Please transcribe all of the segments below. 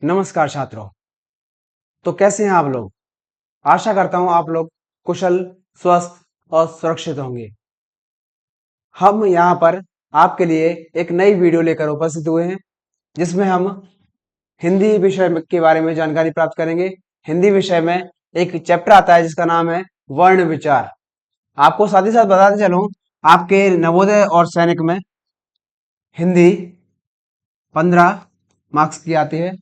नमस्कार छात्रों। तो कैसे हैं आप लोग? आशा करता हूं आप लोग कुशल, स्वस्थ और सुरक्षित होंगे। हम यहाँ पर आपके लिए एक नई वीडियो लेकर उपस्थित हुए हैं, जिसमें हम हिंदी के बारे में जानकारी प्राप्त करेंगे। हिंदी विषय में एक चैप्टर आता है जिसका नाम है वर्ण विचार। आपको साथ ही साथ बताते चलूं, आपके नवोदय और सैनिक में हिंदी 15 मार्क्स की आती है।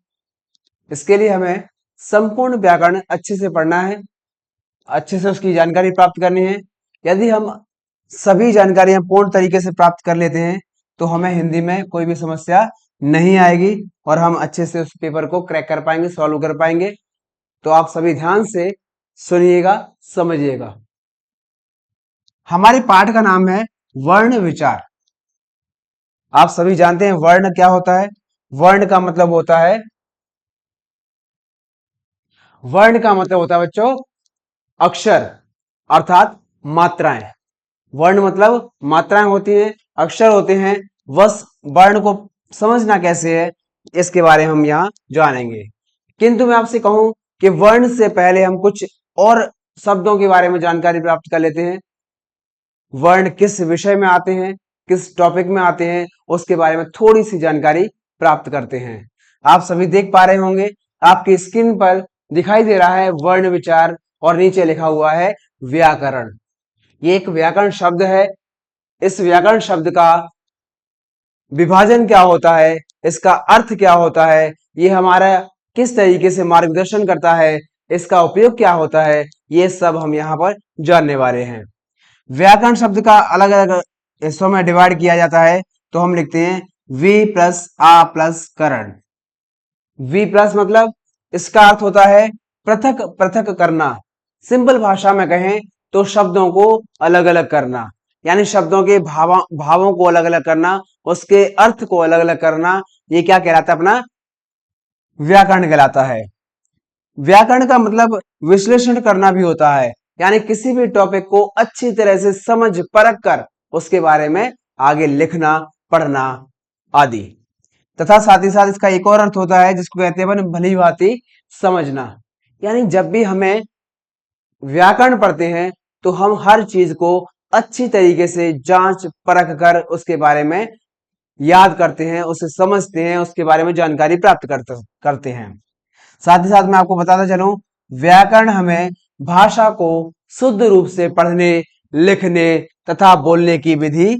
इसके लिए हमें संपूर्ण व्याकरण अच्छे से पढ़ना है, अच्छे से उसकी जानकारी प्राप्त करनी है। यदि हम सभी जानकारियां पूर्ण तरीके से प्राप्त कर लेते हैं तो हमें हिंदी में कोई भी समस्या नहीं आएगी और हम अच्छे से उस पेपर को क्रैक कर पाएंगे, सॉल्व कर पाएंगे। तो आप सभी ध्यान से सुनिएगा, समझिएगा। हमारे पाठ का नाम है वर्ण विचार। आप सभी जानते हैं वर्ण क्या होता है। वर्ण का मतलब होता है बच्चों अक्षर, अर्थात मात्राएं। वर्ण मतलब मात्राएं होती हैं, अक्षर होते हैं। बस वर्ण को समझना कैसे है, इसके बारे में हम यहाँ जानेंगे। किंतु मैं आपसे कहूं कि वर्ण से पहले हम कुछ और शब्दों के बारे में जानकारी प्राप्त कर लेते हैं। वर्ण किस विषय में आते हैं, किस टॉपिक में आते हैं, उसके बारे में थोड़ी सी जानकारी प्राप्त करते हैं। आप सभी देख पा रहे होंगे, आपकी स्क्रीन पर दिखाई दे रहा है वर्ण विचार और नीचे लिखा हुआ है व्याकरण। ये एक व्याकरण शब्द है। इस व्याकरण शब्द का विभाजन क्या होता है, इसका अर्थ क्या होता है, ये हमारा किस तरीके से मार्गदर्शन करता है, इसका उपयोग क्या होता है, ये सब हम यहाँ पर जानने वाले हैं। व्याकरण शब्द का अलग अलग हिस्सों में डिवाइड किया जाता है। तो हम लिखते हैं वी प्लस आ प्लस करण। वी प्लस मतलब इसका अर्थ होता है पृथक पृथक करना। सिंपल भाषा में कहें तो शब्दों को अलग अलग करना, यानी शब्दों के भावों को अलग अलग करना, उसके अर्थ को अलग अलग करना। ये क्या कहलाता है? अपना व्याकरण कहलाता है। व्याकरण का मतलब विश्लेषण करना भी होता है, यानी किसी भी टॉपिक को अच्छी तरह से समझ परख कर उसके बारे में आगे लिखना, पढ़ना आदि। तथा साथ ही साथ इसका एक और अर्थ होता है जिसको कहते हैं भली भांति समझना। यानी जब भी हमें व्याकरण पढ़ते हैं तो हम हर चीज को अच्छी तरीके से जांच परख कर उसके बारे में याद करते हैं, उसे समझते हैं, उसके बारे में जानकारी प्राप्त करते हैं। साथ ही साथ मैं आपको बताता चलूं, व्याकरण हमें भाषा को शुद्ध रूप से पढ़ने, लिखने तथा बोलने की विधि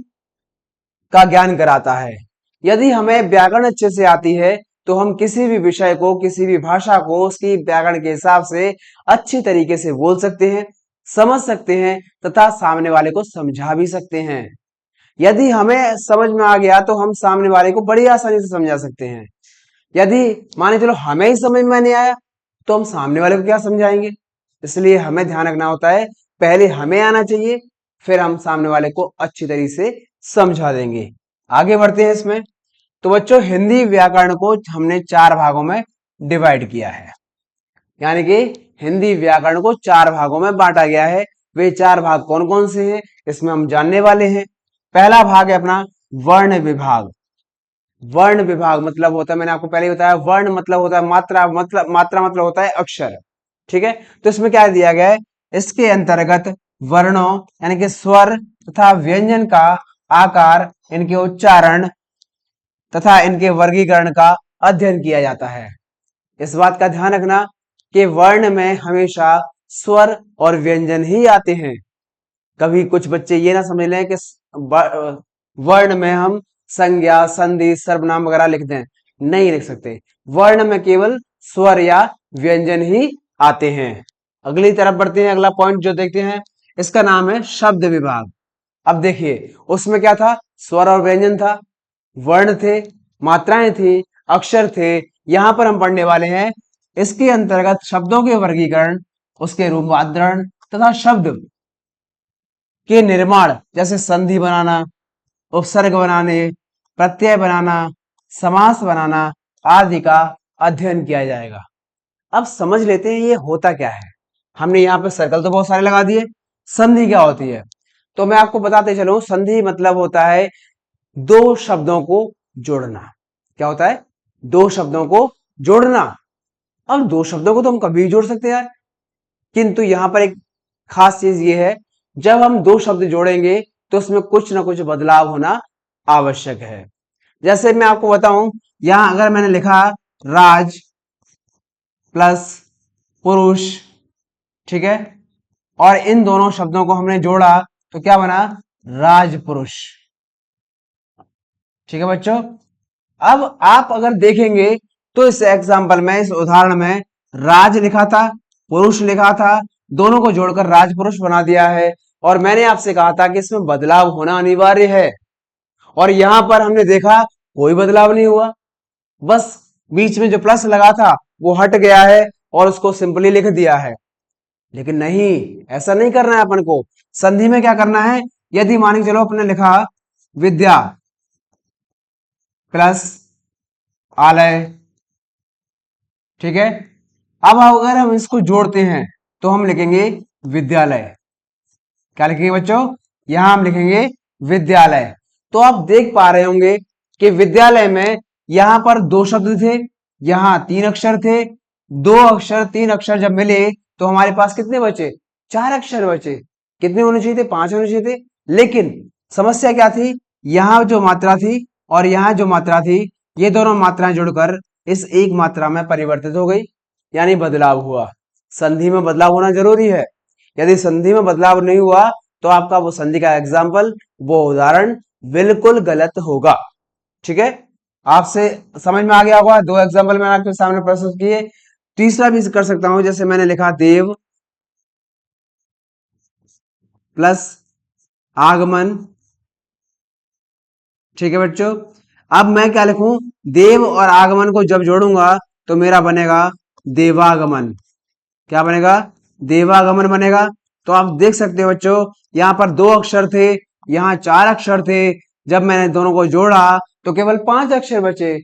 का ज्ञान कराता है। यदि हमें व्याकरण अच्छे से आती है तो हम किसी भी विषय को, किसी भी भाषा को उसकी व्याकरण के हिसाब से अच्छी तरीके से बोल सकते हैं, समझ सकते हैं तथा सामने वाले को समझा भी सकते हैं। यदि हमें समझ में आ गया तो हम सामने वाले को बड़ी आसानी से समझा सकते हैं। यदि माने चलो हमें ही समझ में नहीं आया तो हम सामने वाले को क्या समझाएंगे। इसलिए हमें ध्यान रखना होता है, पहले हमें आना चाहिए, फिर हम सामने वाले को अच्छी तरीके से समझा देंगे। आगे बढ़ते हैं इसमें। तो बच्चों, हिंदी व्याकरण को हमने 4 भागों में डिवाइड किया है, यानी कि हिंदी व्याकरण को 4 भागों में बांटा गया है। वे 4 भाग कौन कौन से हैं, इसमें हम जानने वाले हैं। पहला भाग है अपना वर्ण विभाग। वर्ण विभाग मतलब होता है, मैंने आपको पहले ही बताया, वर्ण मतलब होता है मात्रा, मतलब होता है अक्षर। ठीक है, तो इसमें क्या दिया गया है, इसके अंतर्गत वर्णों यानी कि स्वर तथा व्यंजन का आकार, इनके उच्चारण तथा इनके वर्गीकरण का अध्ययन किया जाता है। इस बात का ध्यान रखना कि वर्ण में हमेशा स्वर और व्यंजन ही आते हैं। कभी कुछ बच्चे ये ना समझ लें कि वर्ण में हम संज्ञा, संधि, सर्वनाम वगैरह लिख दें। नहीं लिख सकते। वर्ण में केवल स्वर या व्यंजन ही आते हैं। अगली तरफ बढ़ते हैं। अगला पॉइंट जो देखते हैं, इसका नाम है शब्द विभाग। अब देखिए, उसमें क्या था, स्वर और व्यंजन था, वर्ण थे, मात्राएं थी, अक्षर थे। यहां पर हम पढ़ने वाले हैं इसके अंतर्गत शब्दों के वर्गीकरण, उसके रूपांतरण तथा शब्द के निर्माण, जैसे संधि बनाना, उपसर्ग बनाने, प्रत्यय बनाना, समास बनाना आदि का अध्ययन किया जाएगा। अब समझ लेते हैं ये होता क्या है। हमने यहाँ पे सर्कल तो बहुत सारे लगा दिए। संधि क्या होती है, तो मैं आपको बताते चलूं, संधि मतलब होता है दो शब्दों को जोड़ना। क्या होता है? दो शब्दों को जोड़ना। अब दो शब्दों को तो हम कभी भी जोड़ सकते हैं यार, किंतु यहां पर एक खास चीज ये है, जब हम दो शब्द जोड़ेंगे तो उसमें कुछ ना कुछ बदलाव होना आवश्यक है। जैसे मैं आपको बताऊं, यहां अगर मैंने लिखा राज प्लस पुरुष, ठीक है, और इन दोनों शब्दों को हमने जोड़ा तो क्या बना, राजपुरुष। ठीक है बच्चों, अब आप अगर देखेंगे तो इस एग्जाम्पल में, इस उदाहरण में राज लिखा था, पुरुष लिखा था, दोनों को जोड़कर राजपुरुष बना दिया है। और मैंने आपसे कहा था कि इसमें बदलाव होना अनिवार्य है, और यहां पर हमने देखा कोई बदलाव नहीं हुआ, बस बीच में जो प्लस लगा था वो हट गया है और उसको सिंपली लिख दिया है। लेकिन नहीं, ऐसा नहीं करना है अपन को। संधि में क्या करना है, यदि मान के चलो अपने लिखा विद्या प्लस आलय, ठीक है, अब अगर हम इसको जोड़ते हैं तो हम लिखेंगे विद्यालय। क्या लिखेंगे बच्चों, यहां हम लिखेंगे विद्यालय। तो आप देख पा रहे होंगे कि विद्यालय में यहां पर दो शब्द थे, यहां तीन अक्षर थे, दो अक्षर तीन अक्षर जब मिले तो हमारे पास कितने बचे, चार अक्षर बचे। कितने होने चाहिए थे, पांच होने चाहिए थे। लेकिन समस्या क्या थी, यहां जो मात्रा थी और यहां जो मात्रा थी, ये दोनों मात्राएं जुड़कर इस एक मात्रा में परिवर्तित हो गई, यानी बदलाव हुआ। संधि में बदलाव होना जरूरी है। यदि संधि में बदलाव नहीं हुआ तो आपका वो संधि का एग्जाम्पल, वो उदाहरण बिल्कुल गलत होगा। ठीक है, आपसे समझ में आ गया होगा। दो एग्जाम्पल मैंने आपके सामने प्रस्तुत किए। तीसरा भी कर सकता हूं, जैसे मैंने लिखा देव प्लस आगमन। ठीक है बच्चों, अब मैं क्या लिखूं, देव और आगमन को जब जोड़ूंगा तो मेरा बनेगा देवागमन। क्या बनेगा, देवागमन बनेगा। तो आप देख सकते हो बच्चों, यहां पर दो अक्षर थे, यहां चार अक्षर थे, जब मैंने दोनों को जोड़ा तो केवल पांच अक्षर बचे।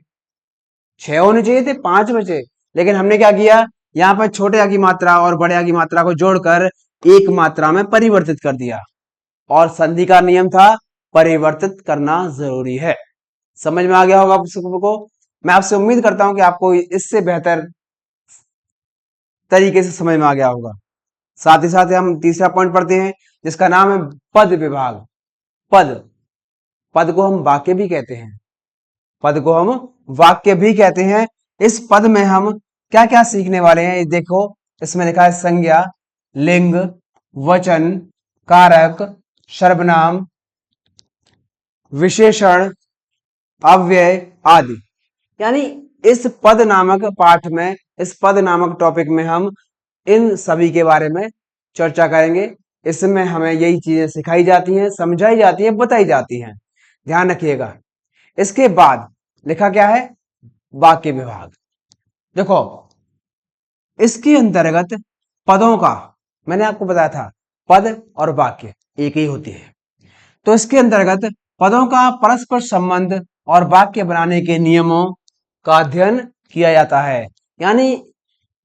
छह होने चाहिए थे, पांच बचे। लेकिन हमने क्या किया, यहां पर छोटे आ की मात्रा और बड़े आ की मात्रा को जोड़कर एक मात्रा में परिवर्तित कर दिया। और संधि का नियम था परिवर्तित करना जरूरी है। समझ में आ गया होगा आप सबको। मैं आपसे उम्मीद करता हूं कि आपको इससे बेहतर तरीके से समझ में आ गया होगा। साथ ही साथ हम तीसरा पॉइंट पढ़ते हैं, जिसका नाम है पद विभाग। पद, पद को हम वाक्य भी कहते हैं, पद को हम वाक्य भी कहते हैं। इस पद में हम क्या क्या सीखने वाले हैं, ये देखो। इसमें लिखा है संज्ञा, लिंग, वचन, कारक, सर्वनाम, विशेषण, अव्यय आदि। यानी इस पद नामक पाठ में, इस पद नामक टॉपिक में हम इन सभी के बारे में चर्चा करेंगे। इसमें हमें यही चीजें सिखाई जाती हैं, समझाई जाती हैं, बताई जाती हैं। ध्यान रखिएगा। इसके बाद लिखा क्या है, वाक्य विभाग। देखो, इसके अंतर्गत पदों का, मैंने आपको बताया था पद और वाक्य एक ही होती है, तो इसके अंतर्गत पदों का परस्पर संबंध और वाक्य बनाने के नियमों का अध्ययन किया जाता है। यानी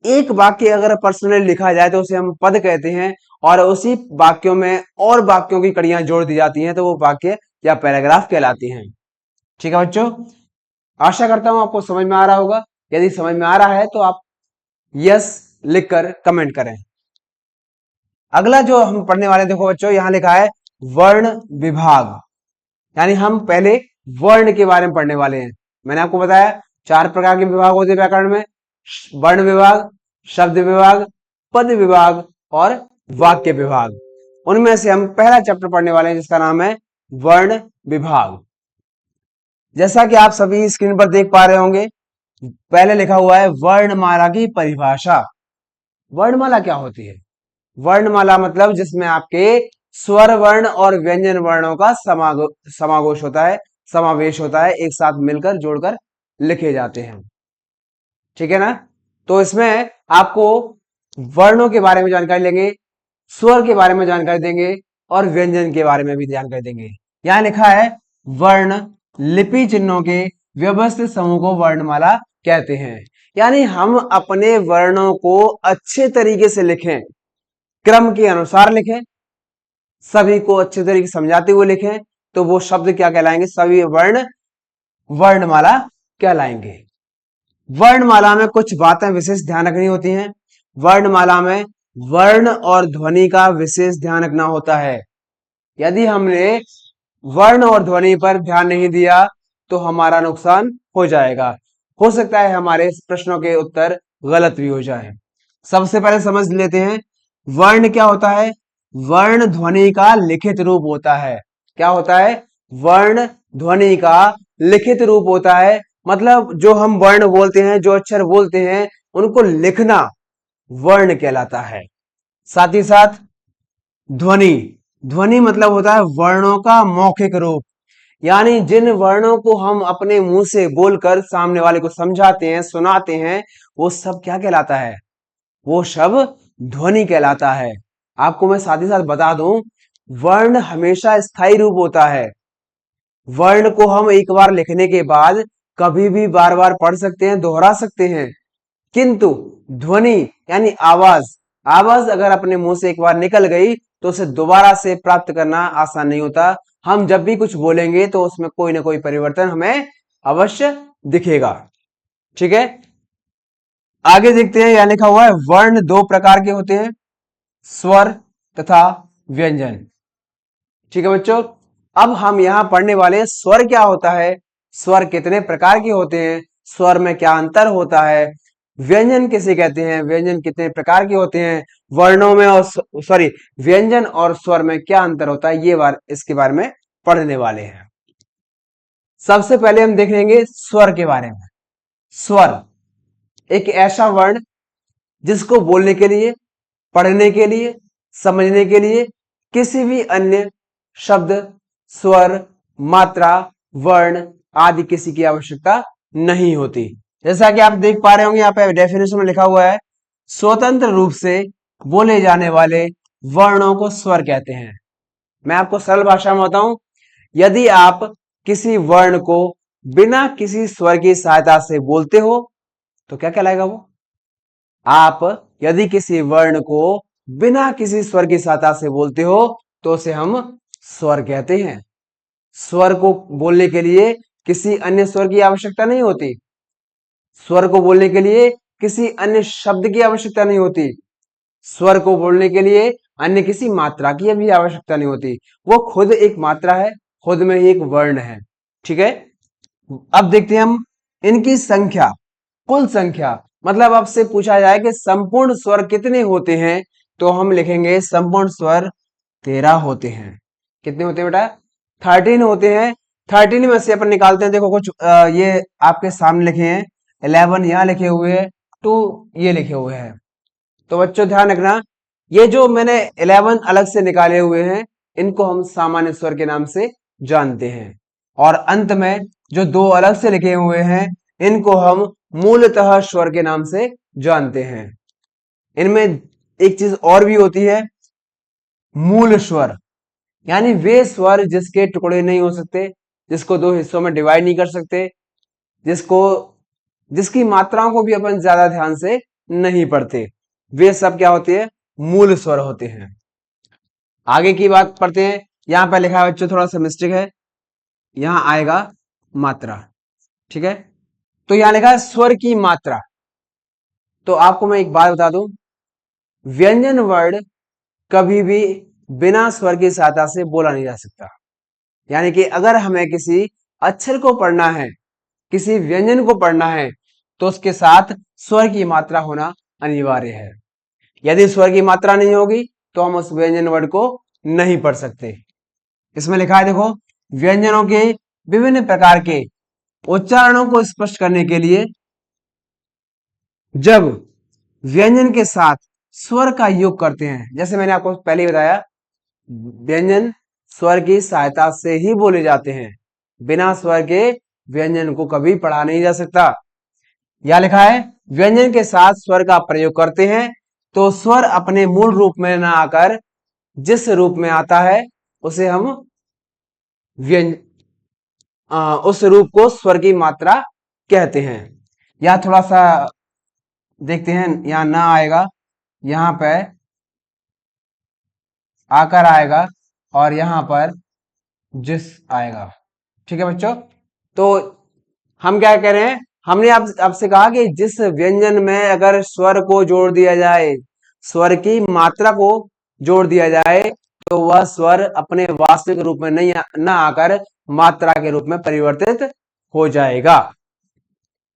एक वाक्य अगर पर्सनली लिखा जाए तो उसे हम पद कहते हैं, और उसी वाक्यों में और वाक्यों की कड़ियां जोड़ दी जाती हैं तो वो वाक्य या पैराग्राफ कहलाती हैं। ठीक है बच्चों, आशा करता हूं आपको समझ में आ रहा होगा। यदि समझ में आ रहा है तो आप यस लिखकर कमेंट करें। अगला जो हम पढ़ने वाले, देखो बच्चों यहां लिखा है वर्ण विभाग। यानी हम पहले वर्ण के बारे में पढ़ने वाले हैं। मैंने आपको बताया चार प्रकार के विभाग होते हैं व्याकरण में, वर्ण विभाग, शब्द विभाग, पद विभाग और वाक्य विभाग। उनमें से हम पहला चैप्टर पढ़ने वाले हैं जिसका नाम है वर्ण विभाग। जैसा कि आप सभी स्क्रीन पर देख पा रहे होंगे, पहले लिखा हुआ है वर्णमाला की परिभाषा। वर्णमाला क्या होती है, वर्णमाला मतलब जिसमें आपके स्वर वर्ण और व्यंजन वर्णों का समागोश होता है, समावेश होता है, एक साथ मिलकर जोड़कर लिखे जाते हैं। ठीक है ना, तो इसमें आपको वर्णों के बारे में जानकारी लेंगे, स्वर के बारे में जानकारी देंगे और व्यंजन के बारे में भी जानकारी देंगे। यहां लिखा है वर्ण लिपि चिन्हों के व्यवस्थित समूह को वर्णमाला कहते हैं। यानी हम अपने वर्णों को अच्छे तरीके से लिखें, क्रम के अनुसार लिखें, सभी को अच्छे तरीके से समझाते हुए लिखें, तो वो शब्द क्या कहलाएंगे, सभी वर्ण वर्णमाला कहलाएंगे। वर्णमाला में कुछ बातें विशेष ध्यान रखनी होती हैं। वर्णमाला में वर्ण और ध्वनि का विशेष ध्यान रखना होता है। यदि हमने वर्ण और ध्वनि पर ध्यान नहीं दिया तो हमारा नुकसान हो जाएगा। हो सकता है हमारे इस प्रश्नों के उत्तर गलत भी हो जाए। सबसे पहले समझ लेते हैं वर्ण क्या होता है। वर्ण ध्वनि का लिखित रूप होता है। क्या होता है? वर्ण ध्वनि का लिखित रूप होता है। मतलब जो हम वर्ण बोलते हैं, जो अक्षर बोलते हैं, उनको लिखना वर्ण कहलाता है। साथ ही साथ ध्वनि, ध्वनि मतलब होता है वर्णों का मौखिक रूप। यानी जिन वर्णों को हम अपने मुंह से बोलकर सामने वाले को समझाते हैं, सुनाते हैं, वो सब क्या कहलाता है? वो सब ध्वनि कहलाता है। आपको मैं साथ ही साथ बता दूं, वर्ण हमेशा स्थायी रूप होता है। वर्ण को हम एक बार लिखने के बाद कभी भी बार बार पढ़ सकते हैं, दोहरा सकते हैं। किंतु ध्वनि यानी आवाज, आवाज अगर अपने मुंह से एक बार निकल गई तो उसे दोबारा से प्राप्त करना आसान नहीं होता। हम जब भी कुछ बोलेंगे तो उसमें कोई ना कोई परिवर्तन हमें अवश्य दिखेगा। ठीक है, आगे देखते हैं। यहां लिखा हुआ है वर्ण दो प्रकार के होते हैं, स्वर तथा व्यंजन। ठीक है बच्चों, अब हम यहां पढ़ने वाले स्वर क्या होता है, स्वर कितने प्रकार के होते हैं, स्वर में क्या अंतर होता है, व्यंजन किसे कहते हैं, व्यंजन कितने प्रकार के होते हैं, वर्णों में और व्यंजन और स्वर में क्या अंतर होता है, इसके बारे में पढ़ने वाले हैं। सबसे पहले हम देखेंगे स्वर के बारे में। स्वर एक ऐसा वर्ण जिसको बोलने के लिए, पढ़ने के लिए, समझने के लिए किसी भी अन्य शब्द, स्वर, मात्रा, वर्ण आदि किसी की आवश्यकता नहीं होती। जैसा कि आप देख पा रहे होंगे यहाँ पे डेफिनेशन में लिखा हुआ है, स्वतंत्र रूप से बोले जाने वाले वर्णों को स्वर कहते हैं। मैं आपको सरल भाषा में बताऊं, यदि आप किसी वर्ण को बिना किसी स्वर की सहायता से बोलते हो तो क्या कहलाएगा वो? आप यदि किसी वर्ण को बिना किसी स्वर की सहायता से बोलते हो तो उसे हम स्वर कहते हैं। स्वर को बोलने के लिए किसी अन्य स्वर की आवश्यकता नहीं होती। स्वर को बोलने के लिए किसी अन्य शब्द की आवश्यकता नहीं होती। स्वर को बोलने के लिए अन्य किसी मात्रा की भी आवश्यकता नहीं होती। वो खुद एक मात्रा है, खुद में ही एक वर्ण है। ठीक है, अब देखते हैं हम इनकी संख्या, कुल संख्या। मतलब आपसे पूछा जाए कि संपूर्ण स्वर कितने होते हैं तो हम लिखेंगे संपूर्ण स्वर 13 होते हैं। कितने होते हैं बेटा? 13 होते हैं। 13 में से अपन निकालते हैं। देखो कुछ ये आपके सामने लिखे हैं, 11 यहाँ लिखे हुए हैं, 2 ये लिखे हुए हैं। तो बच्चों ध्यान रखना, ये जो मैंने 11 अलग से निकाले हुए हैं इनको हम सामान्य स्वर के नाम से जानते हैं, और अंत में जो 2 अलग से लिखे हुए हैं इनको हम मूलतः स्वर के नाम से जानते हैं। इनमें एक चीज और भी होती है, मूल स्वर, यानी वे स्वर जिसके टुकड़े नहीं हो सकते, जिसको 2 हिस्सों में डिवाइड नहीं कर सकते, जिसकी मात्राओं को भी अपन ज्यादा ध्यान से नहीं पढ़ते, वे सब क्या होते हैं? मूल स्वर होते हैं। आगे की बात पढ़ते हैं। यहां पर लिखा है बच्चों, थोड़ा सा मिस्टेक है, यहां आएगा मात्रा। ठीक है, तो यहां लिखा है स्वर की मात्रा। तो आपको मैं एक बात बता दूं, व्यंजन वर्ण कभी भी बिना स्वर की सहायता से बोला नहीं जा सकता। यानी कि अगर हमें किसी अक्षर को पढ़ना है, किसी व्यंजन को पढ़ना है, तो उसके साथ स्वर की मात्रा होना अनिवार्य है। यदि स्वर की मात्रा नहीं होगी तो हम उस व्यंजन वर्ण को नहीं पढ़ सकते। इसमें लिखा है देखो, व्यंजनों के विभिन्न प्रकार के उच्चारणों को स्पष्ट करने के लिए जब व्यंजन के साथ स्वर का योग करते हैं, जैसे मैंने आपको पहले बताया, व्यंजन स्वर की सहायता से ही बोले जाते हैं। बिना स्वर के व्यंजन को कभी पढ़ा नहीं जा सकता। यह लिखा है, व्यंजन के साथ स्वर का प्रयोग करते हैं तो स्वर अपने मूल रूप में न आकर जिस रूप में आता है उसे हम उस रूप को स्वर की मात्रा कहते हैं। यह थोड़ा सा देखते हैं, यहां ना आएगा, यहां पे आकर आएगा और यहां पर जिस आएगा। ठीक है बच्चों, तो हम क्या कह रहे हैं, हमने आपसे कहा कि जिस व्यंजन में अगर स्वर को जोड़ दिया जाए, स्वर की मात्रा को जोड़ दिया जाए, तो वह स्वर अपने वास्तविक रूप में नहीं न आकर मात्रा के रूप में परिवर्तित हो जाएगा।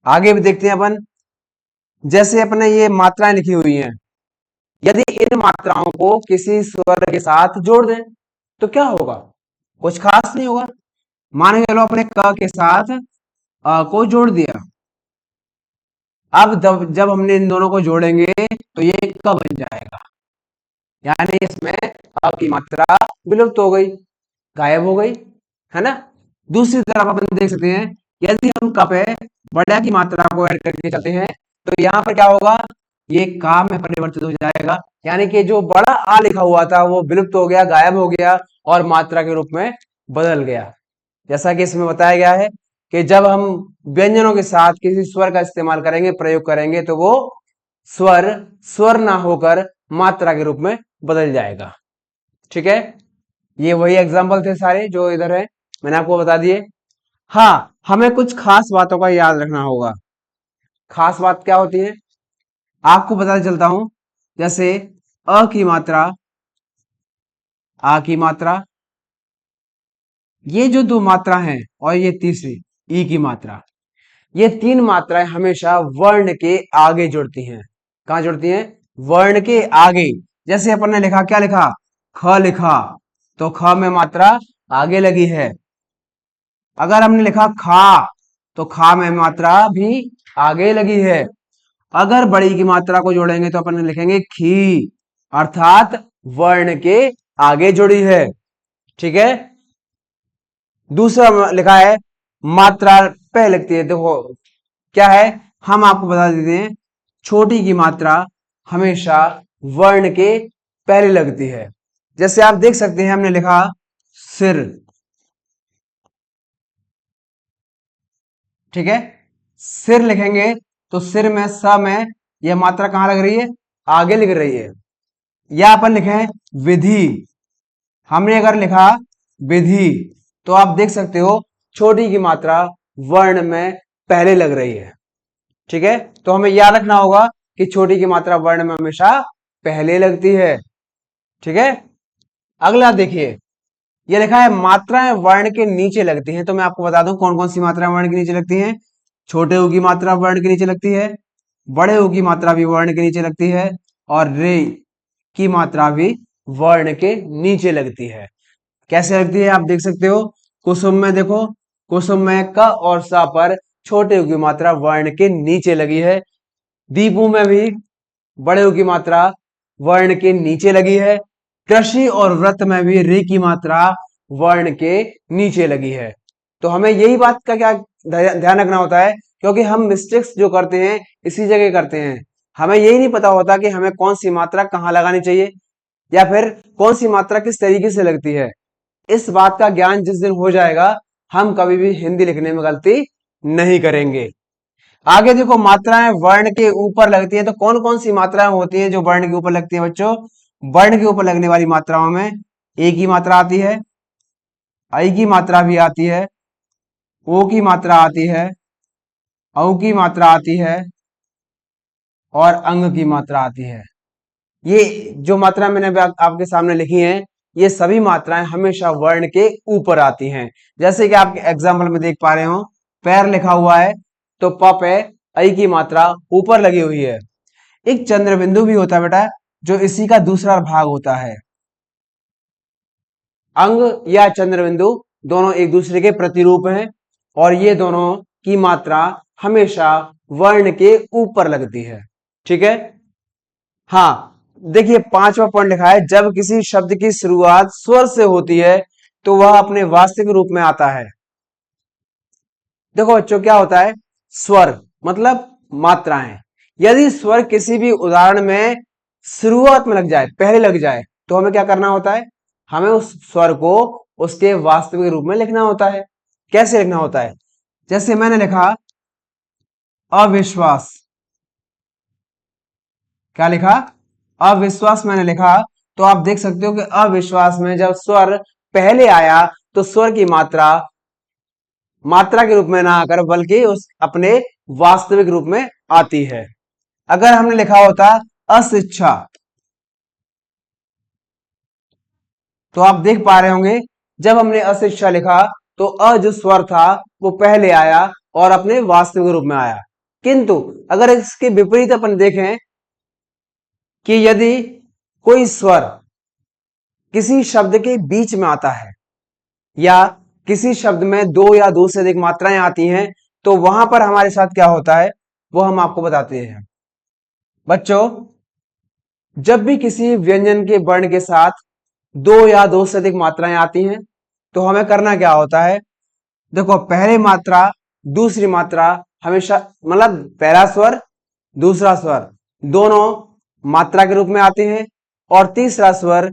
आगे भी देखते हैं अपन। जैसे अपने ये मात्राएं लिखी हुई हैं, यदि इन मात्राओं को किसी स्वर के साथ जोड़ दें तो क्या होगा? कुछ खास नहीं होगा। मान के चलो अपने क के साथ अ को जोड़ दिया। अब जब हमने इन दोनों को जोड़ेंगे तो ये क बन जाएगा, यानी इसमें अ की मात्रा विलुप्त हो गई, गायब हो गई, है ना। दूसरी तरफ अपन देख सकते हैं, यदि हम क पे बड़ा की मात्रा को ऐड करके चलते हैं तो यहाँ पर क्या होगा? ये का में परिवर्तित हो जाएगा, यानी कि जो बड़ा आ लिखा हुआ था वो विलुप्त हो गया, गायब हो गया और मात्रा के रूप में बदल गया। जैसा कि इसमें बताया गया है कि जब हम व्यंजनों के साथ किसी स्वर का इस्तेमाल करेंगे, प्रयोग करेंगे, तो वो स्वर स्वर ना होकर मात्रा के रूप में बदल जाएगा। ठीक है, ये वही एग्जाम्पल थे सारे जो इधर है, मैंने आपको बता दिए। हाँ, हमें कुछ खास बातों का याद रखना होगा। खास बात क्या होती है आपको बताते चलता हूं। जैसे अ की मात्रा, आ की मात्रा, ये जो दो मात्रा हैं और ये तीसरी ई की मात्रा, ये तीन मात्राएं हमेशा वर्ण के आगे जुड़ती हैं। कहां जुड़ती हैं? वर्ण के आगे। जैसे अपन ने लिखा, क्या लिखा? ख लिखा, तो ख में मात्रा आगे लगी है। अगर हमने लिखा खा, तो खा में मात्रा भी आगे लगी है। अगर बड़ी की मात्रा को जोड़ेंगे तो अपन लिखेंगे खी, अर्थात वर्ण के आगे जुड़ी है। ठीक है। दूसरा लिखा है मात्रा पहले लगती है। देखो क्या है, हम आपको बता देते हैं, छोटी की मात्रा हमेशा वर्ण के पहले लगती है। जैसे आप देख सकते हैं, हमने लिखा सिर, ठीक है। सिर लिखेंगे तो सिर में स में यह मात्रा कहां लग रही है? आगे लिख रही है। या अपन लिखें विधि, हमने अगर लिखा विधि तो आप देख सकते हो छोटी की मात्रा वर्ण में पहले लग रही है। ठीक है, तो हमें याद रखना होगा कि छोटी की मात्रा वर्ण में हमेशा पहले लगती है। ठीक है। अगला देखिए, यह लिखा है मात्राएं वर्ण के नीचे लगती हैं। तो मैं आपको बता दूं कौन कौन सी मात्राएं वर्ण के नीचे लगती हैं। छोटे ऊ की मात्रा वर्ण के नीचे लगती है, बड़े ऊ की मात्रा भी वर्ण के नीचे लगती है, और रे की मात्रा भी वर्ण के नीचे लगती है। कैसे लगती है आप देख सकते हो। कुसुम में देखो, कुसुम में क और स पर छोटे ऊ की मात्रा वर्ण के नीचे लगी है। दीपू में भी बड़े ऊ की मात्रा वर्ण के नीचे लगी है। कृषि और व्रत में भी रे की मात्रा वर्ण के नीचे लगी है। तो हमें यही बात का क्या ध्यान रखना होता है, क्योंकि हम मिस्टेक्स जो करते हैं इसी जगह करते हैं। हमें यही नहीं पता होता कि हमें कौन सी मात्रा कहाँ लगानी चाहिए या फिर कौन सी मात्रा किस तरीके से लगती है। इस बात का ज्ञान जिस दिन हो जाएगा, हम कभी भी हिंदी लिखने में गलती नहीं करेंगे। आगे देखो, मात्राएं वर्ण के ऊपर लगती है, तो कौन कौन सी मात्राएं होती हैं जो वर्ण के ऊपर लगती है बच्चों? वर्ण के ऊपर लगने वाली मात्राओं में ए की मात्रा आती है, आई की मात्रा भी आती है, ओ की मात्रा आती है, औ की मात्रा आती है और अंग की मात्रा आती है। ये जो मात्रा मैंने अभी आपके सामने लिखी हैं, ये सभी मात्राएं हमेशा वर्ण के ऊपर आती हैं। जैसे कि आप एग्जाम्पल में देख पा रहे हो, पैर लिखा हुआ है तो प पे आई की मात्रा ऊपर लगी हुई है। एक चंद्र बिंदु भी होता है बेटा, जो इसी का दूसरा भाग होता है। अंग या चंद्र बिंदु दोनों एक दूसरे के प्रतिरूप हैं और ये दोनों की मात्रा हमेशा वर्ण के ऊपर लगती है। ठीक है। हाँ, देखिए पांचवा पॉइंट लिखा है, जब किसी शब्द की शुरुआत स्वर से होती है तो वह अपने वास्तविक रूप में आता है। देखो बच्चों, क्या होता है स्वर? मतलब मात्राएं। यदि स्वर किसी भी उदाहरण में शुरुआत में लग जाए, पहले लग जाए, तो हमें क्या करना होता है? हमें उस स्वर को उसके वास्तविक रूप में लिखना होता है। कैसे लिखना होता है? जैसे मैंने लिखा अविश्वास, क्या लिखा? अविश्वास मैंने लिखा, तो आप देख सकते हो कि अविश्वास में जब स्वर पहले आया तो स्वर की मात्रा मात्रा के रूप में ना आकर बल्कि उस अपने वास्तविक रूप में आती है। अगर हमने लिखा होता अशिक्षा, तो आप देख पा रहे होंगे जब हमने अशिक्षा लिखा तो अ जो स्वर था वो पहले आया और अपने वास्तविक रूप में आया। किंतु अगर इसके विपरीत अपन देखें कि यदि कोई स्वर किसी शब्द के बीच में आता है या किसी शब्द में दो या दो से अधिक मात्राएं आती हैं, तो वहां पर हमारे साथ क्या होता है वो हम आपको बताते हैं। बच्चों, जब भी किसी व्यंजन के वर्ण के साथ दो या दो से अधिक मात्राएं आती हैं तो हमें करना क्या होता है। देखो, पहली मात्रा दूसरी मात्रा हमेशा, मतलब पहला स्वर दूसरा स्वर दोनों मात्रा के रूप में आते हैं और तीसरा स्वर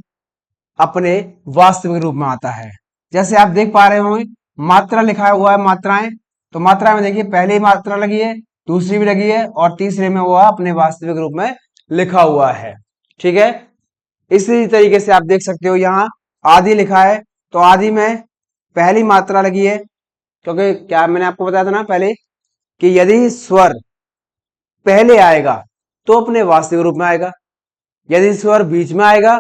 अपने वास्तविक रूप में आता है। जैसे आप देख पा रहे होंगे मात्रा लिखा हुआ है मात्राएं, तो मात्रा में देखिए पहली मात्रा लगी है, दूसरी भी लगी है और तीसरे में वो अपने वास्तविक रूप में लिखा हुआ है। ठीक है, इसी तरीके से आप देख सकते हो यहाँ आदि लिखा है, तो आदि में पहली मात्रा लगी है, क्योंकि क्या मैंने आपको बताया था ना पहले कि यदि स्वर पहले आएगा तो अपने वास्तविक रूप में आएगा, यदि स्वर बीच में आएगा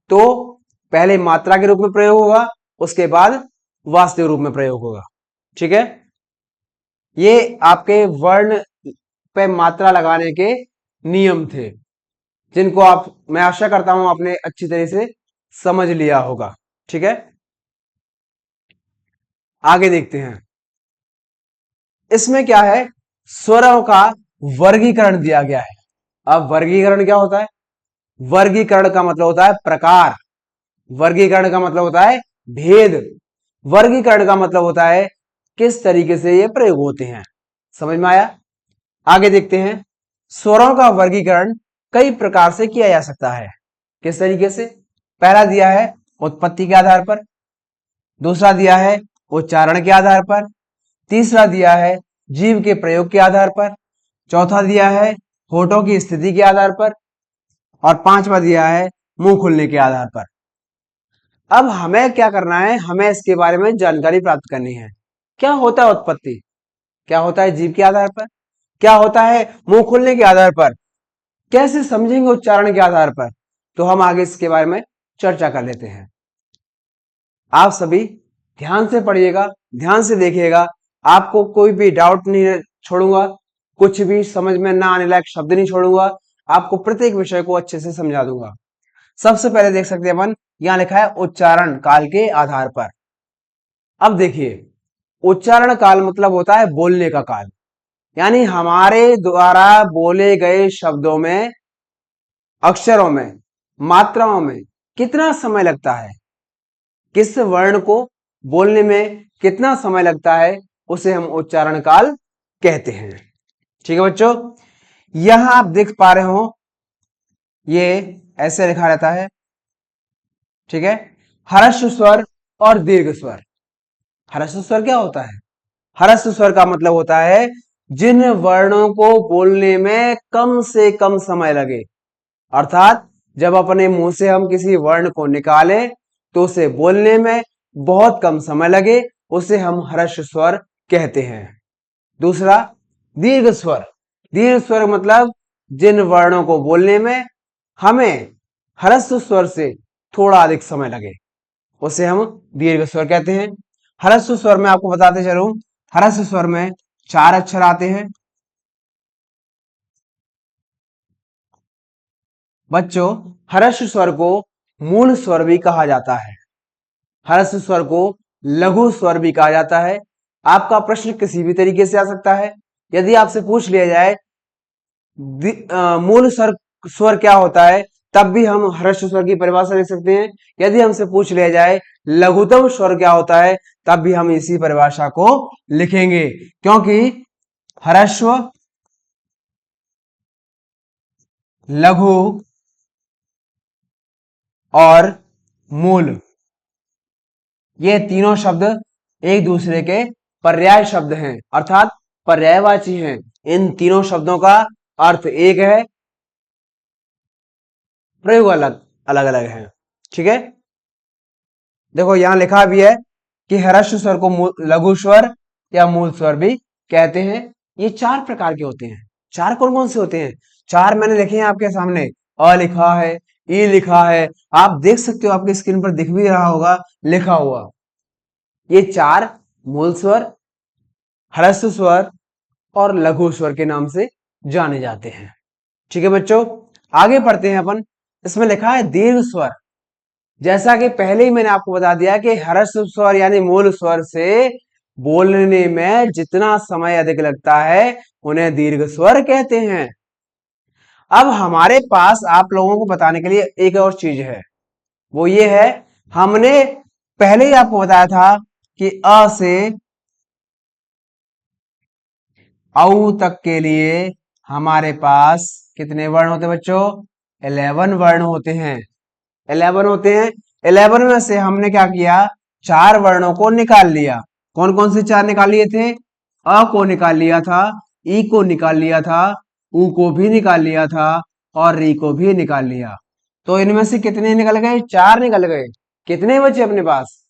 तो पहले मात्रा के रूप में प्रयोग होगा, उसके बाद वास्तविक रूप में प्रयोग होगा। ठीक है, ये आपके वर्ण पे मात्रा लगाने के नियम थे जिनको आप, मैं आशा करता हूं आपने अच्छी तरह से समझ लिया होगा। ठीक है, आगे देखते हैं। इसमें क्या है, स्वरों का वर्गीकरण दिया गया है। अब वर्गीकरण क्या होता है, वर्गीकरण का मतलब होता है प्रकार, वर्गीकरण का मतलब होता है भेद, वर्गीकरण का मतलब होता है किस तरीके से ये प्रयोग होते हैं। समझ में आया? आगे देखते हैं। स्वरों का वर्गीकरण कई प्रकार से किया जा सकता है। किस तरीके से? पहला दिया है उत्पत्ति के आधार पर, दूसरा दिया है उच्चारण के आधार पर, तीसरा दिया है जीव के प्रयोग के आधार पर, चौथा दिया है होठों की स्थिति के आधार पर और पांचवा दिया है मुंह खुलने के आधार पर। अब हमें क्या करना है, हमें इसके बारे में जानकारी प्राप्त करनी है। क्या होता है उत्पत्ति, क्या होता है जीव के आधार पर, क्या होता है मुंह खुलने के आधार पर, कैसे समझेंगे उच्चारण के आधार पर, तो हम आगे इसके बारे में चर्चा कर लेते हैं। आप सभी ध्यान से पढ़िएगा, ध्यान से देखिएगा, आपको कोई भी डाउट नहीं छोड़ूंगा, कुछ भी समझ में ना आने लायक शब्द नहीं छोड़ूंगा, आपको प्रत्येक विषय को अच्छे से समझा दूंगा। सबसे पहले देख सकते हैं अपन, यहां लिखा है उच्चारण काल के आधार पर। अब देखिए, उच्चारण काल मतलब होता है बोलने का काल, यानी हमारे द्वारा बोले गए शब्दों में, अक्षरों में, मात्राओं में कितना समय लगता है, किस वर्ण को बोलने में कितना समय लगता है, उसे हम उच्चारण काल कहते हैं। ठीक है बच्चों, यहां आप देख पा रहे हो ये ऐसे लिखा रहता है। ठीक है, ह्रस्व स्वर और दीर्घ स्वर। ह्रस्व स्वर क्या होता है? ह्रस्व स्वर का मतलब होता है जिन वर्णों को बोलने में कम से कम समय लगे, अर्थात जब अपने मुंह से हम किसी वर्ण को निकालें तो उसे बोलने में बहुत कम समय लगे, उसे हम ह्रस्व स्वर कहते हैं। दूसरा दीर्घ स्वर। दीर्घ स्वर मतलब जिन वर्णों को बोलने में हमें ह्रस्व स्वर से थोड़ा अधिक समय लगे, उसे हम दीर्घ स्वर कहते हैं। ह्रस्व स्वर में आपको बताते चलूं, ह्रस्व स्वर में 4 अक्षर आते हैं। बच्चों, ह्रस्व स्वर को मूल स्वर भी कहा जाता है, ह्रस्व स्वर को लघु स्वर भी कहा जाता है। आपका प्रश्न किसी भी तरीके से आ सकता है। यदि आपसे पूछ लिया जाए मूल स्वर स्वर क्या होता है, तब भी हम ह्रस्व स्वर की परिभाषा लिख सकते हैं। यदि हमसे पूछ लिया जाए लघुतम स्वर क्या होता है, तब भी हम इसी परिभाषा को लिखेंगे, क्योंकि ह्रस्व, लघु और मूल, ये तीनों शब्द एक दूसरे के पर्याय शब्द हैं, अर्थात पर्यायवाची हैं। इन तीनों शब्दों का अर्थ एक है, प्रयोग अलग अलग अलग है। ठीक है, देखो यहां लिखा भी है कि ह्रस्व स्वर को लघु स्वर या मूल स्वर भी कहते हैं। ये 4 प्रकार के होते हैं। 4 कौन कौन से होते हैं? 4 मैंने लिखे हैं आपके सामने। अ लिखा है, ई लिखा है, आप देख सकते हो, आपकी स्क्रीन पर दिख भी रहा होगा लिखा हुआ। ये 4 मूल स्वर, ह्रस्व स्वर और लघु स्वर के नाम से जाने जाते हैं। ठीक है बच्चों, आगे पढ़ते हैं अपन। इसमें लिखा है दीर्घ स्वर। जैसा कि पहले ही मैंने आपको बता दिया कि ह्रस्व स्वर यानी मूल स्वर से बोलने में जितना समय अधिक लगता है उन्हें दीर्घ स्वर कहते हैं। अब हमारे पास आप लोगों को बताने के लिए एक और चीज है, वो ये है, हमने पहले ही आपको बताया था कि अ से औ तक के लिए हमारे पास कितने वर्ण होते हैं बच्चों? 11 वर्ण होते हैं। 11 होते हैं। 11 में से हमने क्या किया? 4 वर्णों को निकाल लिया। कौन कौन से 4 निकाल लिए थे? अ को निकाल लिया था, ई को निकाल लिया था, उ को भी निकाल लिया था और री को भी निकाल लिया। तो इनमें से कितने निकल गए? 4 निकल गए। कितने बचे अपने पास?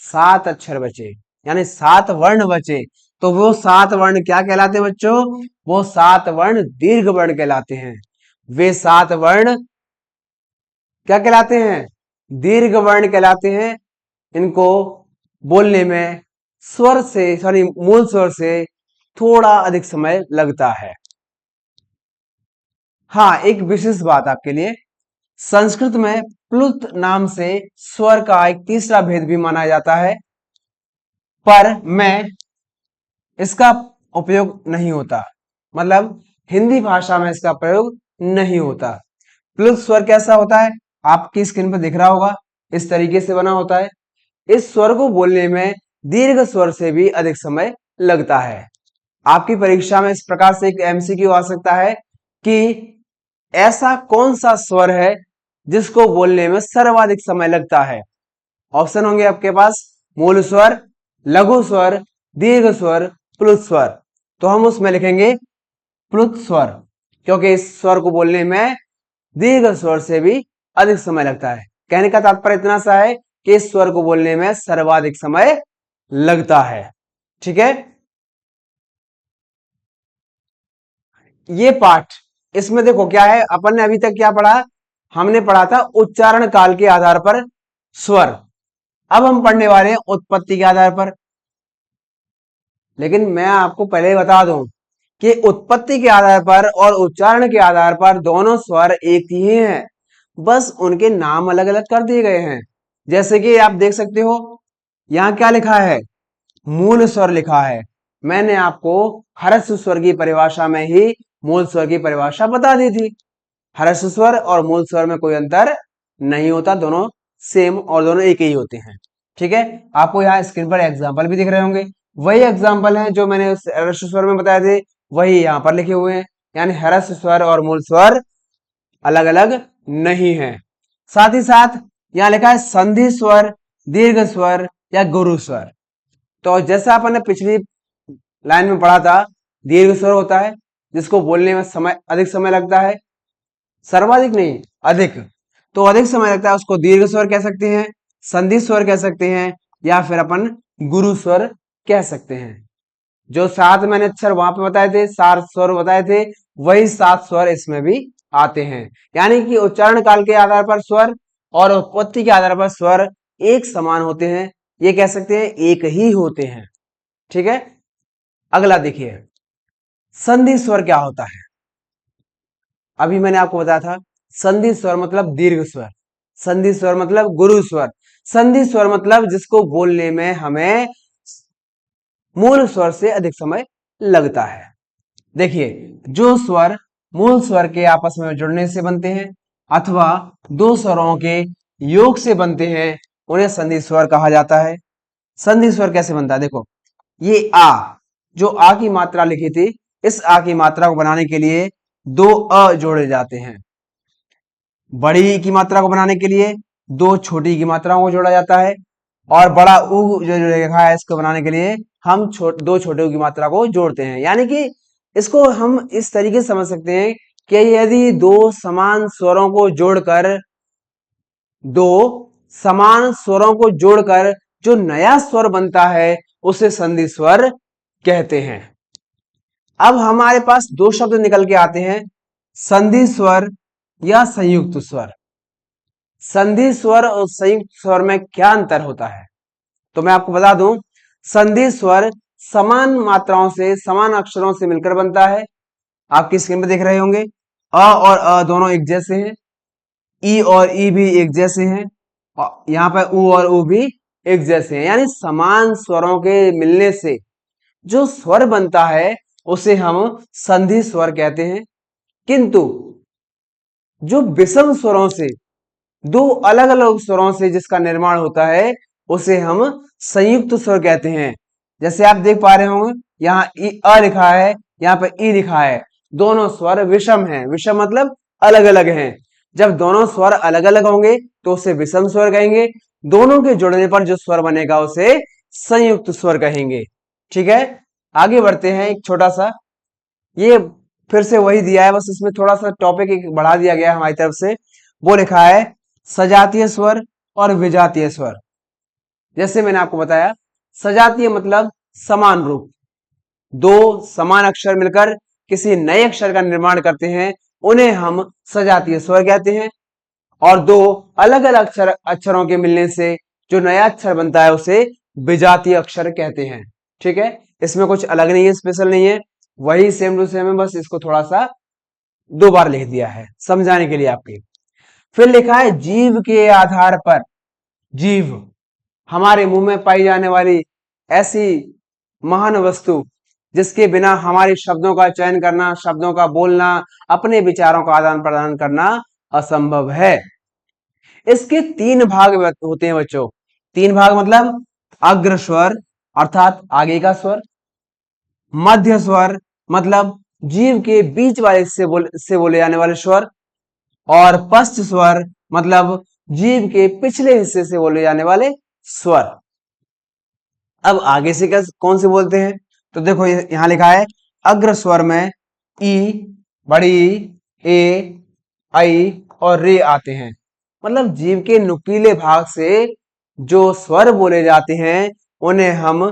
7 अक्षर बचे, यानी 7 वर्ण बचे। तो वो 7 वर्ण क्या कहलाते हैं बच्चों? वो 7 वर्ण दीर्घ वर्ण कहलाते हैं। वे 7 वर्ण क्या कहलाते हैं? दीर्घ वर्ण कहलाते हैं। इनको बोलने में स्वर से, सॉरी, मूल स्वर से थोड़ा अधिक समय लगता है। हाँ, एक विशेष बात आपके लिए, संस्कृत में प्लुत नाम से स्वर का एक तीसरा भेद भी माना जाता है, पर मैं इसका उपयोग नहीं होता, मतलब हिंदी भाषा में इसका प्रयोग नहीं होता। प्लुत स्वर कैसा होता है? आपकी स्क्रीन पर दिख रहा होगा, इस तरीके से बना होता है। इस स्वर को बोलने में दीर्घ स्वर से भी अधिक समय लगता है। आपकी परीक्षा में इस प्रकार से एक एमसीक्यू आ सकता है कि ऐसा कौन सा स्वर है जिसको बोलने में सर्वाधिक समय लगता है? ऑप्शन होंगे आपके पास, मूल स्वर, लघु स्वर, दीर्घ स्वर, प्लुत स्वर। तो हम उसमें लिखेंगे प्लुत स्वर, क्योंकि इस स्वर को बोलने में दीर्घ स्वर से भी अधिक समय लगता है। कहने का तात्पर्य इतना सा है कि इस स्वर को बोलने में सर्वाधिक समय लगता है। ठीक है, ये पाठ, इसमें देखो क्या है, अपन ने अभी तक क्या पढ़ा? हमने पढ़ा था उच्चारण काल के आधार पर स्वर। अब हम पढ़ने वाले हैं उत्पत्ति के आधार पर। लेकिन मैं आपको पहले बता दूं कि उत्पत्ति के आधार पर और उच्चारण के आधार पर दोनों स्वर एक ही हैं, बस उनके नाम अलग अलग कर दिए गए हैं। जैसे कि आप देख सकते हो, यहां क्या लिखा है? मूल स्वर लिखा है। मैंने आपको ह्रस्व स्वर की परिभाषा में ही मूल स्वर की परिभाषा बता दी थी। ह्रस्व स्वर और मूल स्वर में कोई अंतर नहीं होता, दोनों सेम और दोनों एक ही होते हैं। ठीक है, आपको यहाँ स्क्रीन पर एग्जाम्पल भी दिख रहे होंगे, वही एग्जाम्पल हैं जो मैंने ह्रस्व स्वर में बताए थे, वही यहाँ पर लिखे हुए हैं। यानी ह्रस्व स्वर और मूल स्वर अलग अलग नहीं है। साथ ही साथ यहाँ लिखा है संधि स्वर, दीर्घ स्वर या गुरु स्वर। तो जैसा अपन ने पिछली लाइन में पढ़ा था, दीर्घ स्वर होता है जिसको बोलने में समय अधिक समय लगता है, सर्वाधिक नहीं, अधिक। तो अधिक समय लगता है उसको दीर्घ स्वर कह सकते हैं, संधि स्वर कह सकते हैं, या फिर अपन गुरु स्वर कह सकते हैं। जो 7 मैंने अक्षर वहां पे बताए थे, 7 स्वर बताए थे, वही 7 स्वर इसमें भी आते हैं। यानी कि उच्चारण काल के आधार पर स्वर और उत्पत्ति के आधार पर स्वर एक समान होते हैं, ये कह सकते हैं एक ही होते हैं। ठीक है, अगला देखिए, संधि स्वर क्या होता है? अभी मैंने आपको बताया था, संधि स्वर मतलब दीर्घ स्वर, संधि स्वर मतलब गुरु स्वर, संधि स्वर मतलब जिसको बोलने में हमें मूल स्वर से अधिक समय लगता है। देखिए, जो स्वर मूल स्वर के आपस में जुड़ने से बनते हैं अथवा दो स्वरों के योग से बनते हैं, उन्हें संधि स्वर कहा जाता है। संधि स्वर कैसे बनता है? देखो, ये आ, जो आ की मात्रा लिखी थी, इस आ की मात्रा को बनाने के लिए दो अ जोड़े जाते हैं। बड़ी की मात्रा को बनाने के लिए दो छोटी की मात्राओं को जोड़ा जाता है, और बड़ा उ जो लिखा है इसको बनाने के लिए हम दो छोटे की मात्रा को जोड़ते हैं। यानी कि इसको हम इस तरीके से समझ सकते हैं कि यदि दो समान स्वरों को जोड़कर, दो समान स्वरों को जोड़कर जो नया स्वर बनता है उसे संधि स्वर कहते हैं। अब हमारे पास दो शब्द निकल के आते हैं, संधि स्वर या संयुक्त स्वर। संधि स्वर और संयुक्त स्वर में क्या अंतर होता है? तो मैं आपको बता दूं, संधि स्वर समान मात्राओं से, समान अक्षरों से मिलकर बनता है। आपकी स्क्रीन पर देख रहे होंगे, अ और अ दोनों एक जैसे हैं, ई और ई भी एक जैसे हैं, और यहाँ पर उ और उ भी एक जैसे हैं। यानी समान स्वरों के मिलने से जो स्वर बनता है उसे हम संधि स्वर कहते हैं। किंतु जो विषम स्वरों से, दो अलग अलग स्वरों से जिसका निर्माण होता है उसे हम संयुक्त स्वर कहते हैं। जैसे आप देख पा रहे होंगे, यहाँ अ लिखा है, यहाँ पर ई लिखा है, दोनों स्वर विषम हैं। विषम मतलब अलग अलग हैं। जब दोनों स्वर अलग अलग होंगे तो उसे विषम स्वर कहेंगे, दोनों के जुड़ने पर जो स्वर बनेगा उसे संयुक्त स्वर कहेंगे। ठीक है, आगे बढ़ते हैं। एक छोटा सा, ये फिर से वही दिया है, बस इसमें थोड़ा सा टॉपिक एक बढ़ा दिया गया है हमारी तरफ से। वो लिखा है सजातीय स्वर और विजातीय स्वर। जैसे मैंने आपको बताया, सजातीय मतलब समान रूप, दो समान अक्षर मिलकर किसी नए अक्षर का निर्माण करते हैं, उन्हें हम सजातीय स्वर कहते हैं। और दो अलग अलग अक्षरों के मिलने से जो नया अक्षर बनता है उसे विजातीय अक्षर कहते हैं। ठीक है, इसमें कुछ अलग नहीं है, स्पेशल नहीं है, वही सेम टू सेम है, बस इसको थोड़ा सा दो बार लिख दिया है समझाने के लिए आपके। फिर लिखा है जीव के आधार पर। जीव हमारे मुंह में पाई जाने वाली ऐसी महान वस्तु जिसके बिना हमारे शब्दों का चयन करना, शब्दों का बोलना, अपने विचारों का आदान प्रदान करना असंभव है। इसके तीन भाग होते हैं बच्चों। तीन भाग मतलब अग्र स्वर अर्थात आगे का स्वर, मध्य स्वर मतलब जीव के बीच वाले से बोले जाने वाले स्वर, और पश्च स्वर मतलब जीव के पिछले हिस्से से बोले जाने वाले स्वर। अब आगे से क्या कौन से बोलते हैं? तो देखो यहां लिखा है अग्र स्वर में ई, बड़ी ए, आई और रे आते हैं। मतलब जीव के नुकीले भाग से जो स्वर बोले जाते हैं उन्हें हम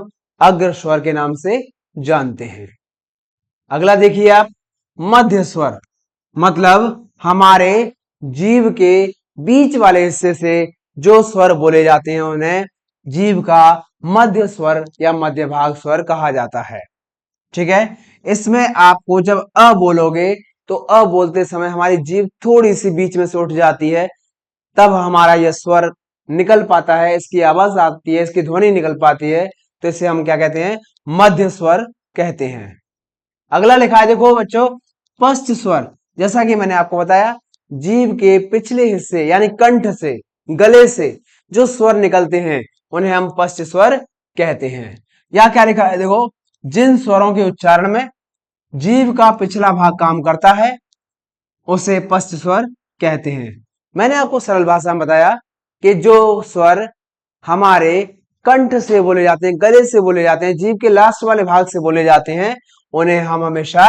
अग्र स्वर के नाम से जानते हैं। अगला देखिए आप, मध्य स्वर मतलब हमारे जीव के बीच वाले हिस्से से जो स्वर बोले जाते हैं उन्हें जीव का मध्य स्वर या मध्य भाग स्वर कहा जाता है। ठीक है, इसमें आपको जब अ बोलोगे तो अ बोलते समय हमारी जीभ थोड़ी सी बीच में से उठ जाती है, तब हमारा यह स्वर निकल पाता है, इसकी आवाज आती है, इसकी ध्वनि निकल पाती है, तो इसे हम क्या कहते हैं? मध्य स्वर कहते हैं। अगला लिखा है देखो बच्चों, पश्च स्वर। जैसा कि मैंने आपको बताया, जीभ के पिछले हिस्से यानी कंठ से, गले से जो स्वर निकलते हैं उन्हें हम पश्च स्वर कहते हैं। यहां क्या लिखा है देखो, जिन स्वरों के उच्चारण में जीभ का पिछला भाग काम करता है उसे पश्च स्वर कहते हैं। मैंने आपको सरल भाषा में बताया कि जो स्वर हमारे कंठ से बोले जाते हैं, गले से बोले जाते हैं, जीभ के लास्ट वाले भाग से बोले जाते हैं, उन्हें हम हमेशा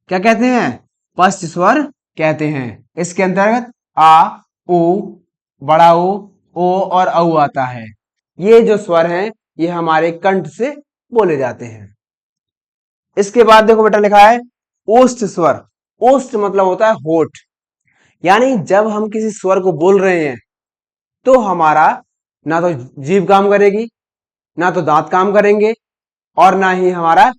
क्या कहते हैं? पश्च स्वर कहते हैं। इसके अंतर्गत आ, उ, बड़ा ओ और औ आता है। ये जो स्वर हैं ये हमारे कंठ से बोले जाते हैं। इसके बाद देखो बेटा लिखा है ओष्ठ स्वर। ओष्ठ मतलब होता है होठ, यानी जब हम किसी स्वर को बोल रहे हैं तो हमारा ना तो जीभ काम करेगी, ना तो दांत काम करेंगे, और ना ही हमारा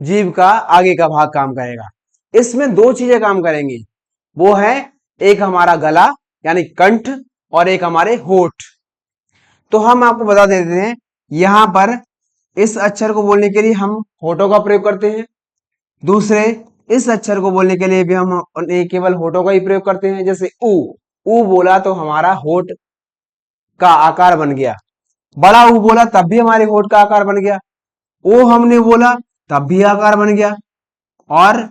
जीभ का आगे का भाग काम करेगा। इसमें दो चीजें काम करेंगी, वो है एक हमारा गला यानी कंठ और एक हमारे होठ। तो हम आपको बता देते हैं, यहां पर इस अक्षर को बोलने के लिए हम होठों का प्रयोग करते हैं, दूसरे इस अक्षर को बोलने के लिए भी हम केवल होठों का ही प्रयोग करते हैं। जैसे ऊ बोला तो हमारा होठ का आकार बन गया, बड़ा ऊ बोला तब भी हमारे होठ का आकार बन गया, ओ हमने बोला तब भी आकार बन गया, और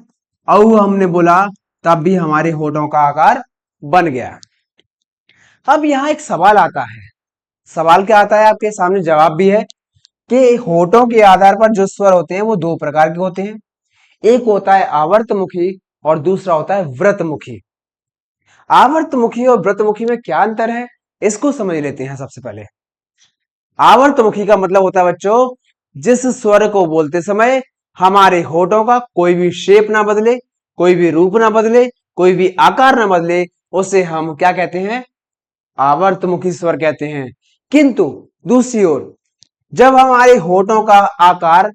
औ हमने बोला तब भी हमारे होठों का आकार बन गया। अब यहां एक सवाल आता है, सवाल क्या आता है? आपके सामने जवाब भी है कि होठों के आधार पर जो स्वर होते हैं वो दो प्रकार के होते हैं। एक होता है आवर्तमुखी और दूसरा होता है व्रतमुखी। आवर्तमुखी और व्रतमुखी में क्या अंतर है, इसको समझ लेते हैं। सबसे पहले आवर्तमुखी का मतलब होता है बच्चों, जिस स्वर को बोलते समय हमारे होठों का कोई भी शेप ना बदले, कोई भी रूप ना बदले, कोई भी आकार ना बदले, उसे हम क्या कहते हैं? आवर्तमुखी स्वर कहते हैं। किंतु दूसरी ओर जब हमारे होठों का आकार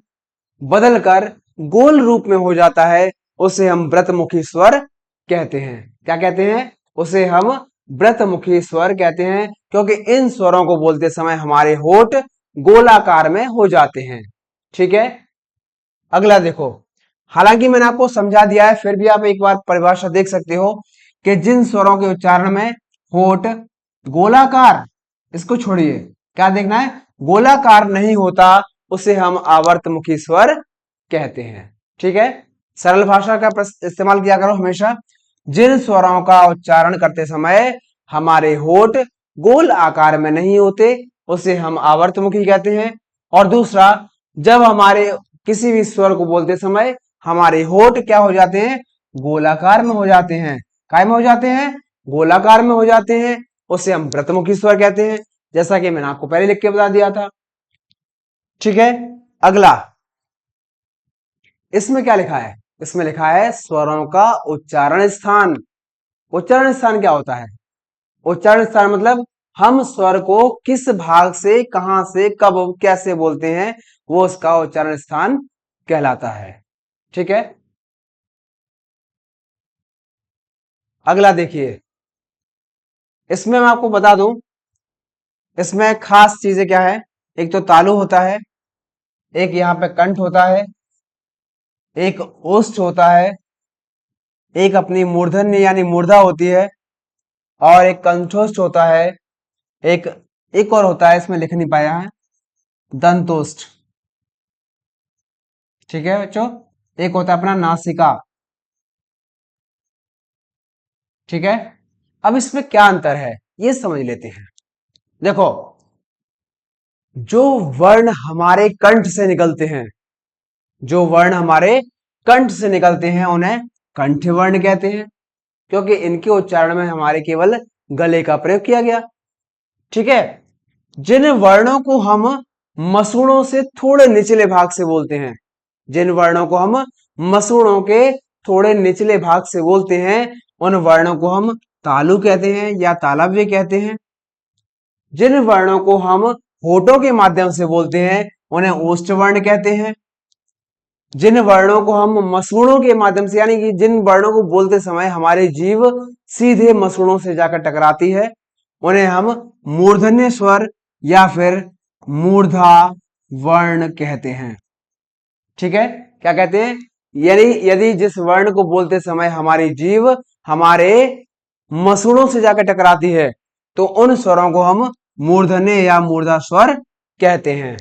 बदलकर गोल रूप में हो जाता है, उसे हम व्रतमुखी स्वर कहते हैं। क्या कहते हैं? उसे हम व्रतमुखी स्वर कहते हैं, क्योंकि इन स्वरों को बोलते समय हमारे होठ गोलाकार में हो जाते हैं। ठीक है, अगला देखो। हालांकि मैंने आपको समझा दिया है, फिर भी आप एक बार परिभाषा देख सकते हो कि जिन स्वरों के उच्चारण में होठ गोलाकार, इसको छोड़िए, क्या देखना है? गोलाकार नहीं होता, उसे हम आवर्तमुखी स्वर कहते हैं। ठीक है, सरल भाषा का इस्तेमाल किया करो हमेशा। जिन स्वरों का उच्चारण करते समय हमारे होठ गोल आकार में नहीं होते, उसे हम आवर्तमुखी कहते हैं। और दूसरा, जब हमारे किसी भी स्वर को बोलते समय हमारे होठ क्या हो जाते हैं? गोलाकार में हो जाते हैं। काय में हो जाते हैं? गोलाकार में हो जाते हैं, उसे हम व्रतमुखी स्वर कहते हैं, जैसा कि मैंने आपको पहले लिख के बता दिया था। ठीक है, अगला, इसमें क्या लिखा है? इसमें लिखा है स्वरों का उच्चारण स्थान। उच्चारण स्थान क्या होता है? उच्चारण स्थान मतलब हम स्वर को किस भाग से, कहां से, कब, कैसे बोलते हैं, वो उसका उच्चारण स्थान कहलाता है। ठीक है, अगला देखिए। इसमें मैं आपको बता दूं, इसमें खास चीजें क्या है? एक तो तालु होता है, एक यहाँ पे कंठ होता है, एक ओष्ठ होता है, एक अपनी मूर्धन्य यानी मूर्धा होती है, और एक कंठोष्ठ होता है, एक एक और होता है, इसमें लिख नहीं पाया है, दंतोष्ठ। ठीक है बच्चों, एक होता है अपना नासिका। ठीक है, अब इसमें क्या अंतर है ये समझ लेते हैं। देखो, जो वर्ण हमारे कंठ से निकलते हैं, जो वर्ण हमारे कंठ से निकलते हैं, उन्हें कंठ वर्ण कहते हैं, क्योंकि इनके उच्चारण में हमारे केवल गले का प्रयोग किया गया। ठीक है, जिन वर्णों को हम मसूड़ों से थोड़े निचले भाग से बोलते हैं, जिन वर्णों को हम मसूड़ों के थोड़े निचले भाग से बोलते हैं, उन वर्णों को हम तालु कहते हैं या तालव्य कहते हैं। जिन वर्णों को हम होठों के माध्यम से बोलते हैं, उन्हें ओष्ठ वर्ण कहते हैं। जिन वर्णों को हम मसूड़ों के माध्यम से, यानी कि जिन वर्णों को बोलते समय हमारी जीभ सीधे मसूड़ों से जाकर टकराती है, उन्हें हम मूर्धन्य स्वर या फिर मूर्धा वर्ण कहते हैं। ठीक है, क्या कहते हैं? यानी यदि जिस वर्ण को बोलते समय हमारी जीभ हमारे मसूड़ों से जाकर टकराती है, तो उन स्वरों को हम मूर्धन्य या मूर्धा स्वर कहते हैं।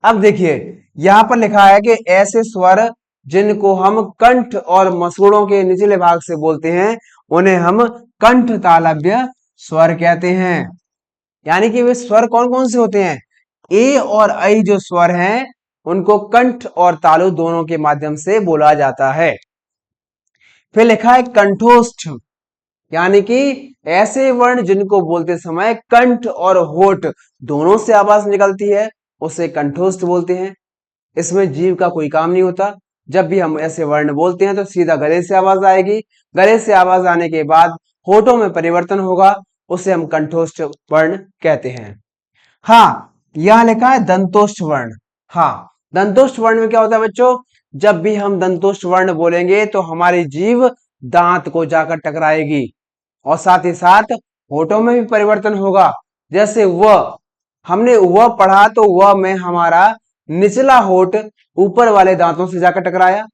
अब देखिए, यहां पर लिखा है कि ऐसे स्वर जिनको हम कंठ और मसूड़ों के निचले भाग से बोलते हैं, उन्हें हम कंठ तालव्य स्वर कहते हैं। यानी कि वे स्वर कौन कौन से होते हैं? ए और ऐ जो स्वर हैं, उनको कंठ और तालु दोनों के माध्यम से बोला जाता है। फिर लिखा है कंठोष्ठ, यानी कि ऐसे वर्ण जिनको बोलते समय कंठ और होठ दोनों से आवाज निकलती है, उसे कंठोष्ठ बोलते हैं। इसमें जीभ का कोई काम नहीं होता। जब भी हम ऐसे वर्ण बोलते हैं तो सीधा गले से आवाज आएगी, गले से आवाज आने के बाद होठों में परिवर्तन होगा, उसे हम कंठोष्ठ वर्ण कहते हैं। हाँ, यहां लिखा है दंतोष्ठ वर्ण। हाँ, दंतोष्ठ वर्ण में क्या होता है बच्चों? जब भी हम दंतोष्ठ वर्ण बोलेंगे तो हमारी जीभ दांत को जाकर टकराएगी, और साथ ही साथ होठों में भी परिवर्तन होगा। जैसे व, हमने व पढ़ा तो व में हमारा निचला होठ ऊपर वाले दांतों से जाकर टकराया,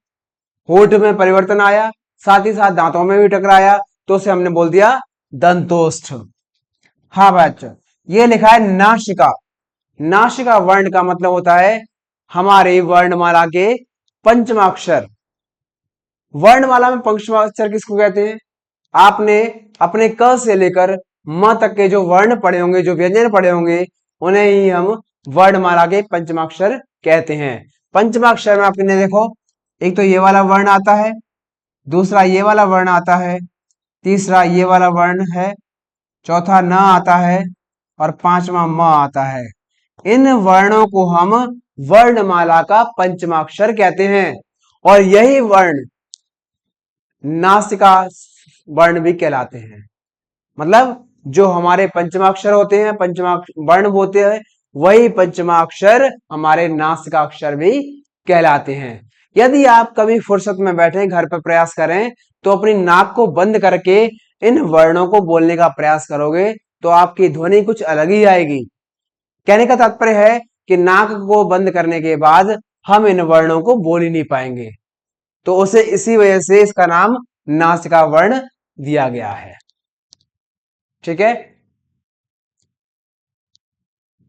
होठ में परिवर्तन आया, साथ ही साथ दांतों में भी टकराया, तो उसे हमने बोल दिया दंतोष्ठ। हाँ बच्चों, ये लिखा है नासिका। नासिका वर्ण का मतलब होता है हमारे वर्णमाला के पंचमाक्षर। वर्णमाला में पंचमाक्षर किसको कहते हैं? आपने अपने क से लेकर म तक के जो वर्ण पढ़े होंगे, जो व्यंजन पढ़े होंगे, उन्हें ही हम वर्णमाला के पंचमाक्षर कहते हैं। पंचमाक्षर में आपने देखो, एक तो ये वाला वर्ण आता है, दूसरा ये वाला वर्ण आता है, तीसरा ये वाला वर्ण है, चौथा न आता है, और पांचवा म आता है। इन वर्णों को हम वर्णमाला का पंचमाक्षर कहते हैं और यही वर्ण नासिका वर्ण भी कहलाते हैं। मतलब जो हमारे पंचमाक्षर होते हैं, पंचमाक्षर वर्ण होते हैं, वही पंचमाक्षर हमारे नासिकाक्षर भी कहलाते हैं। यदि आप कभी फुर्सत में बैठे घर पर प्रयास करें तो अपनी नाक को बंद करके इन वर्णों को बोलने का प्रयास करोगे तो आपकी ध्वनि कुछ अलग ही आएगी। कहने का तात्पर्य है कि नाक को बंद करने के बाद हम इन वर्णों को बोल ही नहीं पाएंगे, तो उसे इसी वजह से इसका नाम नासिका वर्ण दिया गया है। ठीक है,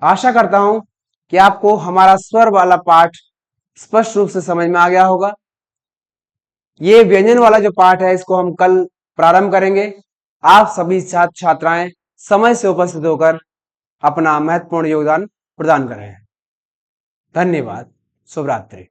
आशा करता हूं कि आपको हमारा स्वर वाला पाठ स्पष्ट रूप से समझ में आ गया होगा। ये व्यंजन वाला जो पाठ है इसको हम कल प्रारंभ करेंगे। आप सभी छात्र छात्राएं समय से उपस्थित होकर अपना महत्वपूर्ण योगदान प्रदान करें। धन्यवाद। शुभ रात्रि।